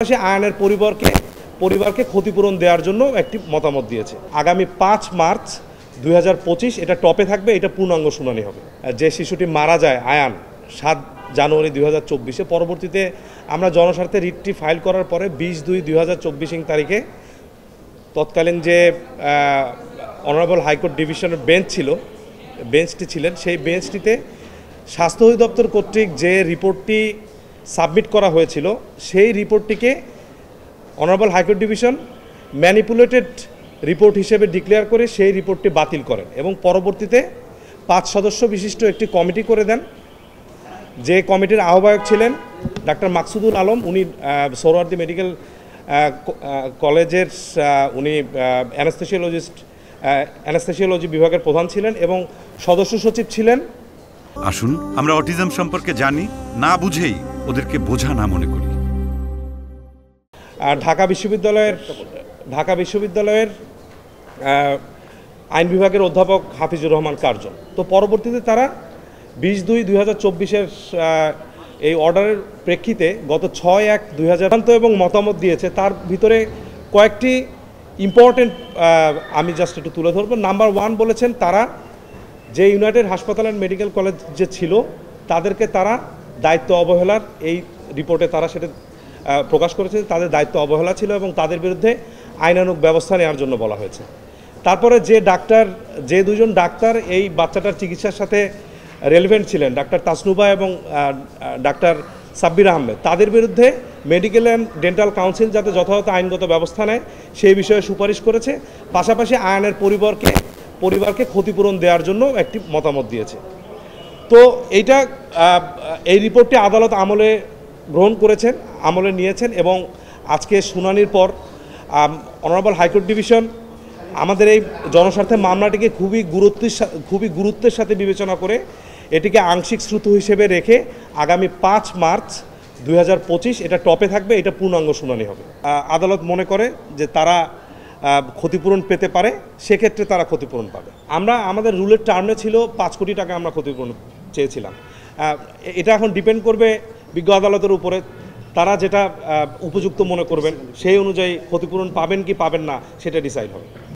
আয়নের পরিবারকে ক্ষতিপূরণ দেওয়ার জন্য একটি মতামত দিয়েছে। আগামী ৫ মার্চ ২০২৫ এটা টপে থাকবে, এটা পূর্ণাঙ্গ শুনানি হবে। যে শিশুটি মারা যায় আয়ান ৭ জানুয়ারি ২০২৪, পরবর্তীতে আমরা জনস্বার্থে রিটটি ফাইল করার পরে ২০/২/২০২৪ তারিখে তৎকালীন যে অনারেবল হাইকোর্ট ডিভিশনের বেঞ্চটি ছিলেন, সেই বেঞ্চটিতে স্বাস্থ্য অধিদপ্তর কর্তৃক যে রিপোর্টটি সাবমিট করা হয়েছিল সেই রিপোর্টটিকে honourable high court division manipulated report হিসেবে ডিক্লেয়ার করে সেই রিপোর্টটি বাতিল করেন এবং পরবর্তীতে ৫ সদস্য বিশিষ্ট একটি কমিটি করে দেন। যে কমিটির আহ্বায়ক ছিলেন ডাক্তার মাকসুদুল আলম, উনি সোহরাওয়ার্দী মেডিকেল কলেজের উনি অ্যানেস্থেসিওলজি বিভাগের প্রধান ছিলেন এবং সদস্য সচিব ছিলেন। আসুন আমরা অটিজম সম্পর্কে জানি, না বুঝেই ওদেরকে বোঝা না মনে করি। ঢাকা বিশ্ববিদ্যালয়ের আইন বিভাগের অধ্যাপক হাফিজুর রহমান কার্জন। তো পরবর্তীতে তারা ২০/২/২০২৪ এই অর্ডারের প্রেক্ষিতে গত ৬/১/২০০০ এবং মতামত দিয়েছে। তার ভিতরে কয়েকটি ইম্পর্টেন্ট আমি জাস্ট একটু তুলে ধরব। নাম্বার 1 বলেছেন, তারা যে ইউনাইটেড হাসপাতাল অ্যান্ড মেডিকেল কলেজ যে ছিল তাদেরকে তারা দায়িত্ব অবহেলার, এই রিপোর্টে তারা সেটা প্রকাশ করেছে, তাদের দায়িত্ব অবহেলা ছিল এবং তাদের বিরুদ্ধে আইনানুগ ব্যবস্থা নেওয়ার জন্য বলা হয়েছে। তারপরে যে দুজন ডাক্তার এই বাচ্চাটার চিকিৎসার সাথে রেলিভেন্ট ছিলেন, ডাক্তার তাসনুবা এবং ডাক্তার সাব্বির আহমেদ, তাদের বিরুদ্ধে মেডিকেল অ্যান্ড ডেন্টাল কাউন্সিল যাতে যথাযথ আইনগত ব্যবস্থা নেয় সেই বিষয়ে সুপারিশ করেছে। পাশাপাশি আয়নের পরিবারকে ক্ষতিপূরণ দেওয়ার জন্য একটি মতামত দিয়েছে। তো এই রিপোর্টটি আদালত আমলে গ্রহণ করেছেন, আমলে নিয়েছেন এবং আজকে শুনানির পর অনারেবল হাইকোর্ট ডিভিশন আমাদের এই জনস্বার্থে মামলাটিকে খুবই গুরুত্বের সাথে বিবেচনা করে এটিকে আংশিক শ্রুত হিসেবে রেখে আগামী ৫ মার্চ ২০২৫ এটা টপে থাকবে, এটা পূর্ণাঙ্গ শুনানি হবে। আদালত মনে করে যে তারা ক্ষতিপূরণ পেতে পারে, সেক্ষেত্রে তারা ক্ষতিপূরণ পাবে। আমাদের রুলের টার্মে ছিল ৫ কোটি টাকা আমরা ক্ষতিপূরণ চেয়েছিলাম। এটা এখন ডিপেন্ড করবে বিজ্ঞ আদালতের উপরে, তারা যেটা উপযুক্ত মনে করবেন সেই অনুযায়ী ক্ষতিপূরণ পাবেন কি পাবেন না সেটা ডিসাইড হবে।